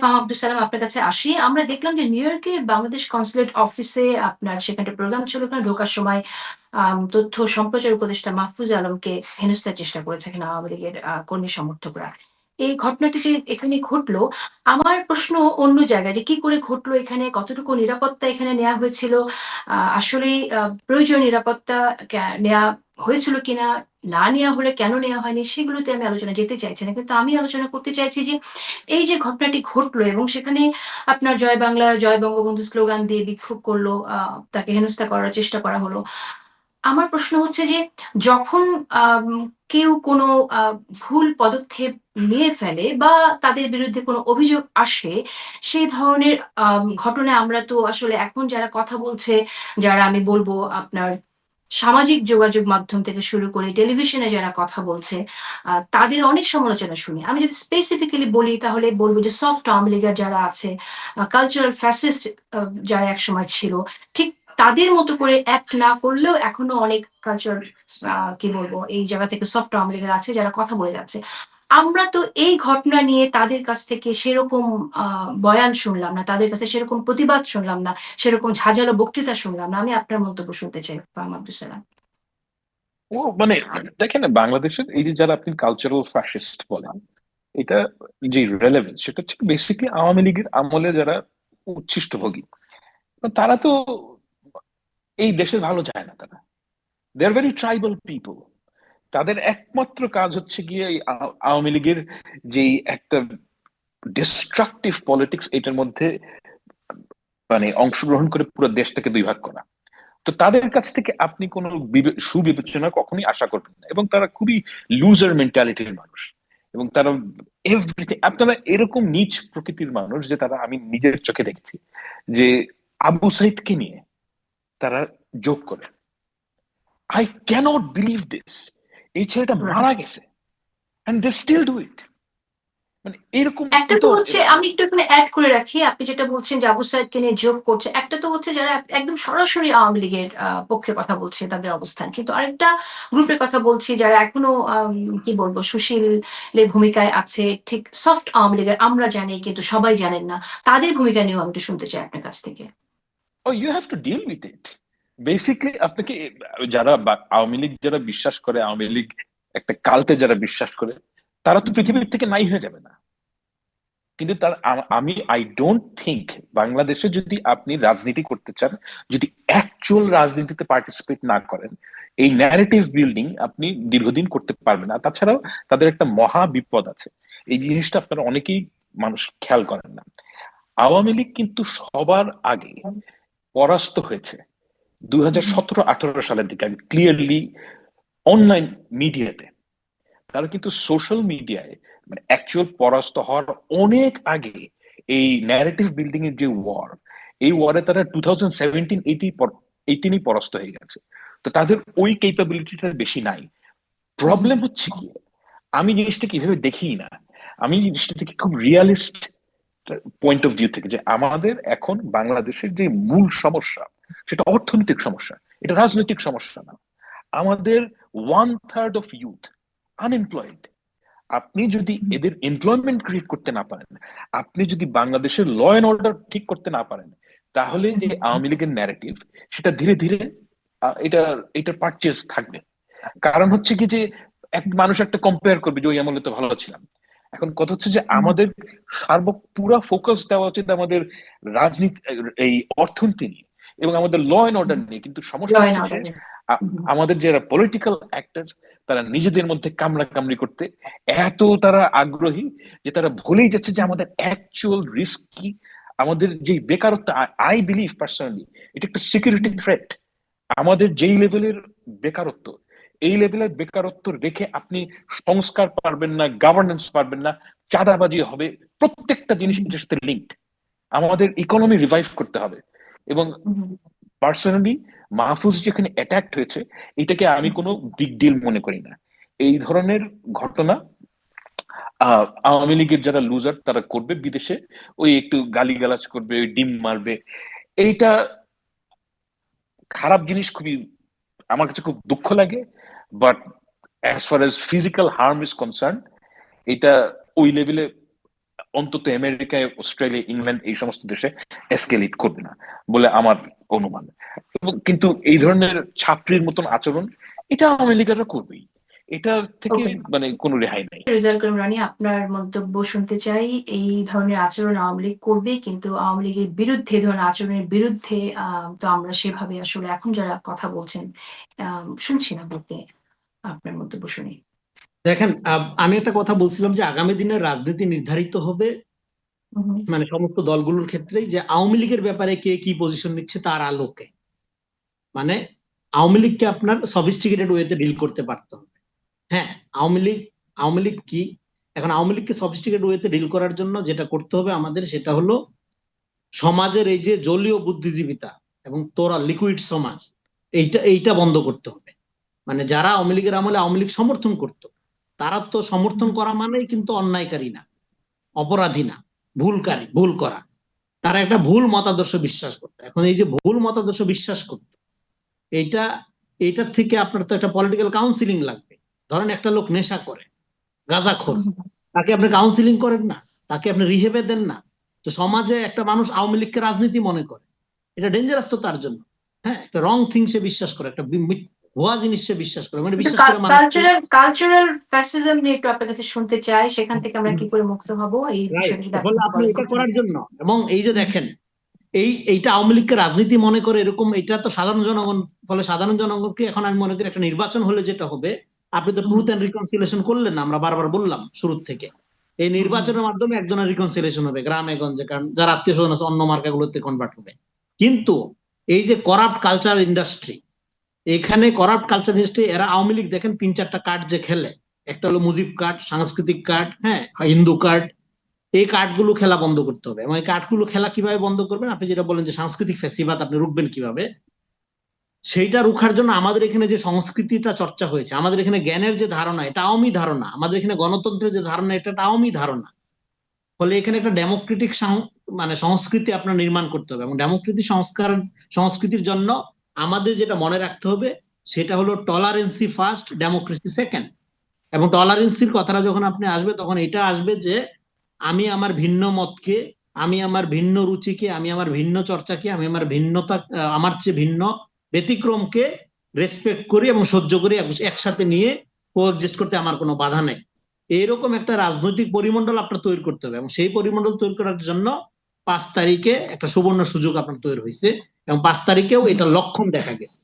ফাহাম আব্দুল সালাম আপনার কাছে আসি। আমরা দেখলাম যে নিউ ইয়র্কের বাংলাদেশ কনসুলেট অফিসে আপনার সেখানে প্রোগ্রাম ছিল, ওখানে ঢোকার সময় তথ্য সম্প্রচার উপদেষ্টা মাহফুজ আলমকে হেনস্থার চেষ্টা করেছে এখানে আওয়ামী লীগের কর্মী সমর্থকরা। এই ঘটনাটি যে এখানে ঘটলো, আমার প্রশ্ন অন্য জায়গায় যে কি করে ঘটলো, এখানে কতটুকু নিরাপত্তা এখানে নেওয়া হয়েছিল, আসলেই প্রয়োজনীয় নিরাপত্তা নেওয়া হয়েছিল কিনা, না নেওয়া হলে কেন নেওয়া হয়নি, সেগুলোতে আমি আলোচনা যেতে চাইছি না। কিন্তু আমি আলোচনা করতে চাইছি যে এই যে ঘটনাটি ঘটলো এবং সেখানে আপনার জয় বাংলা, জয় বঙ্গবন্ধু স্লোগান দিয়ে বিক্ষোভ করলো, তাকে হেনস্থা করার চেষ্টা করা হলো। আমার প্রশ্ন হচ্ছে যে যখন আম কেউ কোনো আ ভুল পদক্ষেপ নিয়ে ফেলে বা তাদের বিরুদ্ধে কোনো অভিযোগ আসে, সেই ধরনের ঘটনায় আমরা তো আসলে এখন যারা কথা বলছে, যারা আমি বলবো আপনার সামাজিক যোগাযোগ মাধ্যম থেকে শুরু করে টেলিভিশনে যারা কথা বলছে, তাদের অনেক সমালোচনা শুনি। আমি যদি স্পেসিফিক্যালি বলি তাহলে বলব যে সফট আওয়ামী লীগের যারা আছে, কালচারাল ফ্যাসিস্ট যারা একসময় ছিল, ঠিক তাদের মতো করে অ্যাক্ট না করলেও এখনো অনেক কালচারাল কি বলবো এই জায়গা থেকে সফট আওয়ামী লীগের আছে যারা কথা বলে যাচ্ছে। আমরা তো এই ঘটনা নিয়ে তাদের কাছ থেকে সেরকম বয়ান শুনলাম না, তাদের কাছে সেরকম প্রতিবাদ শুনলাম না, সেরকম ঝাঁঝালো বক্তৃতা শুনলাম না। আমি আপনার মন্তব্য শুনতে চাই ফাহাম আব্দুল সালাম। ও মানে দেখেন না, বাংলাদেশের এই যে যারা আপনি কালচারাল ফ্যাসিস্ট বলেন, এটা যে রেলেভেন্স সেটা হচ্ছে বেসিকলি আওয়ামী লীগের আমলে যারা উচ্ছিষ্টভোগী, তো তারা তো এই দেশের ভালো চায় না। তারা দে আর ভেরি ট্রাইবাল পিপল। তাদের একমাত্র কাজ হচ্ছে গিয়ে এই আওয়ামী লীগের যেই একটা ডিস্ট্রাকটিভ পলিটিক্স, এটার মধ্যে মানে অংশগ্রহণ করে পুরো দেশটাকে দুই ভাগ করা। তো তাদের কাছ থেকে আপনি কোনো সুবিবেচনা কখনোই আশা করবেন না, এবং তারা খুবই লুজার মেন্টালিটির মানুষ। এবং তারা এভরিথিং, আপনারা এরকম নিচ প্রকৃতির মানুষ যে তারা, আমি নিজের চোখে দেখছি যে আবু সাইদকে নিয়ে তারা যোগ করে, আই ক্যানট বিলিভ দিস, এই ছেলেটা মারা গেছে, and they still do it. মানে এরকম একটা তো তো হচ্ছে, আমি একটু এখানে এড করে রাখি, আপনি যেটা বলছেন যে আবু সাইদকে নিয়ে যোগ করছে, একটা তো হচ্ছে যারা একদম সরাসরি আওয়ামী লীগের পক্ষে কথা বলছে তাদের অবস্থান, কিন্তু আরেকটা গ্রুপের কথা বলছি যারা এখনো কি বলবো সুশীলের ভূমিকায় আছে, ঠিক সফট আওয়ামী লীগের আমরা জানি কিন্তু সবাই জানেন না, তাদের ভূমিকা নিয়েও আমি একটু শুনতে চাই আপনার কাছ থেকে। Oh you have to deal with it. Basically আপনাকে যারা আওয়ামী লীগ যারা বিশ্বাস করে, আওয়ামী লীগ একটা কাল্টে যারা বিশ্বাস করে, তারা তো পৃথিবীর থেকে নাই হয়ে যাবে না। কিন্তু তার আমি আই ডোন্ট থিঙ্ক বাংলাদেশে যদি আপনি রাজনীতি করতে চান, যদি অ্যাকচুয়াল রাজনীতিতে পার্টিসিপেট না করেন, এই ন্যারেটিভ বিল্ডিং আপনি দীর্ঘদিন করতে পারবেন না। তাছাড়াও তাদের একটা মহা বিপদ আছে, এই জিনিসটা আপনারা অনেকেই মানুষ খেয়াল করেন না। আওয়ামী লীগ কিন্তু সবার আগে পরাস্ত হয়েছে 2017-18 সালের দিকে, আমি ক্লিয়ারলি অনলাইন মিডিয়াতে। তারা কিন্তু সোশ্যাল মিডিয়ায় মানে অ্যাকচুয়াল পরাস্ত হওয়ার অনেক আগে এই ন্যারেটিভ বিল্ডিং এর যে ওয়ার, এই ওয়ারে তারা 2017-18 পরাস্ত হয়ে গেছে। তো তাদের ওই কেপাবিলিটিটা বেশি নাই। প্রবলেম হচ্ছে কি, আমি জিনিসটা কিভাবে দেখি না, আমি জিনিসটা থেকে খুব রিয়ালিস্ট পয়েন্ট অফ ভিউ থেকে, যে আমাদের এখন বাংলাদেশের যে মূল সমস্যা সেটা অর্থনৈতিক সমস্যা, এটা রাজনৈতিক সমস্যা না। আমাদের 1/3 অফ ইউথ আনএমপ্লয়েড। আপনি যদি এদের এমপ্লয়মেন্ট ক্রিয়েট করতে না পারেন, আপনি যদি বাংলাদেশের ল এন্ড অর্ডার ঠিক করতে না পারেন, তাহলে যে আওয়ামী লীগের ন্যারেটিভ সেটা ধীরে ধীরে এটা এটা পারচেজ থাকবে। কারণ হচ্ছে কি যে এক মানুষ একটা কম্পেয়ার করবে যে ওই আমলে তো ভালো ছিলাম। এখন কথা হচ্ছে যে আমাদের পুরা ফোকাস দেওয়া উচিত আমাদের রাজনীতি, এই অর্থনীতি নিয়ে এবং আমাদের ল এন্ড অর্ডার নিয়ে। কিন্তু ল সমস্যা এন্ড হচ্ছে যে অর্ডার। আমাদের যারা পলিটিক্যাল অ্যাক্টর, তারা নিজেদের মধ্যে কামড়া কামড়ি করতে এত তারা আগ্রহী যে তারা ভুলেই যাচ্ছে যে আমাদের অ্যাকচুয়াল রিস্ক কি। আমাদের যে বেকারত্ব, আই বিলিভ পার্সোনালি এটা একটা সিকিউরিটি থ্রেট। আমাদের যেই লেভেলের বেকারত্ব, এই লেভেলের বেকারত্ব রেখে আপনি সংস্কার পারবেন না, গভর্নেন্স পারবেন না, চাঁদাবাজি হবে, প্রত্যেকটা জিনিস এটার সাথে লিঙ্কড। আমাদের ইকোনমি রিভাইভ করতে হবে। এবং পার্সোনালি মাহফুজ যেখানে অ্যাটাক হয়েছে, এটাকে আমি কোনো বিগ ডিল মনে করি না। এই ধরনের ঘটনা আওয়ামী লীগের যারা লুজার তারা করবে বিদেশে, ওই একটু গালিগালাজ করবে, ওই ডিম মারবে। এইটা খারাপ জিনিস, খুবই আমার কাছে খুব দুঃখ লাগে। But as far as physical harm is concern, এটা ওই লেভেলে অন্তত আমেরিকায়, অস্ট্রেলিয়া, ইংল্যান্ড এই সমস্ত দেশে এসকেলেট করবে না বলে আমার অনুমান। এবং কিন্তু এই ধরনের ছাত্রীর মতন আচরণ এটা আওয়ামী লীগেরা করবেই, এটা থেকে ওকে, মানে কোনো রেহাই নাই। রেজাল্ট করিম রানী, আপনার মন্তব্য শুনতে চাই। এই ধরনের আচরণ আওয়ামী লীগ করবে, কিন্তু আওয়ামী লীগের বিরুদ্ধে, এই ধরনের আচরণের বিরুদ্ধে তো আমরা সেভাবে আসলে এখন যারা কথা বলছেন শুনছি না বলতে। আপনার মন্তব্য শুনি। দেখেন, আমি একটা কথা বলছিলাম যে আগামী দিনের রাজনীতি নির্ধারিত হবে হুম, মানে সমস্ত দলগুলোর ক্ষেত্রেই, যে আওয়ামী লীগের ব্যাপারে কে কি পজিশন নিচ্ছে তার আলোকে। মানে আওয়ামী লীগকে আপনার সফিস্টিকেটেড ওয়েতে ডিল করতে পারতে হবে। হ্যাঁ, আওয়ামী লীগ কি, এখন আওয়ামী লীগকে সফিস্টিকেটেড ওয়েতে ডিল করার জন্য যেটা করতে হবে আমাদের, সেটা হলো সমাজের এই যে জলীয় বুদ্ধিজীবিতা এবং তোরা লিকুইড সমাজ, এইটা বন্ধ করতে হবে। মানে যারা আওয়ামী লীগের আমলে আওয়ামী লীগ সমর্থন করত, তারা তো সমর্থন করা মানেই কিন্তু অন্যায়কারী না, অপরাধী না, ভুল করা। তারা একটা ভুল মতাদর্শ বিশ্বাস করতো। এখন এই যে ভুল মতাদর্শ বিশ্বাস করতো, এইটা এইটার থেকে আপনার তো একটা পলিটিক্যাল কাউন্সিলিং লাগবে। ধরেন একটা লোক নেশা করে, গাঁজাখোর, তাকে আপনি কাউন্সিলিং করেন না, তাকে আপনি রিহেবে দেন না। তো সমাজে একটা মানুষ আওয়ামী লীগকে রাজনীতি মনে করে, এটা ডেঞ্জারাস তো তার জন্য। হ্যাঁ, একটা রং থিং সে বিশ্বাস করে, একটা ভুয়া জিনিস সে বিশ্বাস করে, মানে বিশ্বাস করে মানুষ। কালচারাল ফ্যাসিজম নিয়ে একটু আপনার কাছে শুনতে চাই, সেখান থেকে আমরা কি করে মুক্ত হব এই বিষয়টা যদি ফলে আপনি এটা করার জন্য, এবং এই যে দেখেন এইটা আওয়ামী লীগকে রাজনীতি মনে করে এরকম, এটা তো সাধারণ জনগণ। ফলে সাধারণ জনগণকে এখন আমি মনে করি একটা নির্বাচন হলে যেটা হবে, আপনি তো ট্রুথ এন্ড রিকনসিলিয়েশন করলেন না, আমরা বারবার বললাম শুরুর থেকে। এই নির্বাচনের মাধ্যমে একজনের রিকনসিলিয়েশন হবে গ্রামে গঞ্জে, কারণ যারা আত্মীয় স্বজন আছে অন্য মার্কাগুলোতে কনভার্ট হবে। কিন্তু এই যে করাপ্ট কালচার ইন্ডাস্ট্রি, এখানে করাপ্ট কালচার ইন্ডাস্ট্রি, এরা আওয়ামী লীগ দেখেন 3-4টা কার্ড যে খেলে, একটা হলো মুজিব কার্ড, সাংস্কৃতিক কার্ড, হ্যাঁ, হিন্দু কার্ড। এই কার্ডগুলো খেলা বন্ধ করতে হবে। এবং এই কার্ডগুলো খেলা কিভাবে বন্ধ করবেন, আপনি যেটা বলেন যে সাংস্কৃতিক ফ্যাসিবাদ আপনি রুখবেন কিভাবে, সেইটা রুখার জন্য আমাদের এখানে যে সংস্কৃতিটা চর্চা হয়েছে, আমাদের এখানে জ্ঞানের যে ধারণা, এটা আওয়ামী ধারণা। আমাদের এখানে গণতন্ত্রের যে ধারণা, এটা আওয়ামী ধারণা। ফলে এখানে একটা ডেমোক্রেটিক মানে সংস্কৃতি আপনার নির্মাণ করতে হবে। এবং ডেমোক্রেটিক সংস্কৃতির জন্য আমাদের যেটা মনে রাখতে হবে, সেটা হলো টলারেন্সি ফার্স্ট, ডেমোক্রেসি সেকেন্ড। এবং টলারেন্সির কথাটা যখন আপনি আসবে, তখন এটা আসবে যে আমি আমার ভিন্ন মতকে, আমি আমার ভিন্ন রুচিকে, আমি আমার ভিন্ন চর্চাকে, আমি আমার ভিন্নতা, আমার চেয়ে ভিন্ন ব্যতিক্রমকে রেসপেক্ট করি এবং সহ্য করি, একসাথে নিয়ে কোএক্সিস্ট করতে আমার কোনো বাধা নেই। এইরকম একটা রাজনৈতিক পরিমণ্ডল আপনার তৈরি করতে হবে। এবং সেই পরিমণ্ডল তৈরি করার জন্য 5 তারিখে একটা সুবর্ণ সুযোগ আপনার তৈরি হয়েছে, এবং 5 তারিখেও এটা লক্ষণ দেখা গেছে।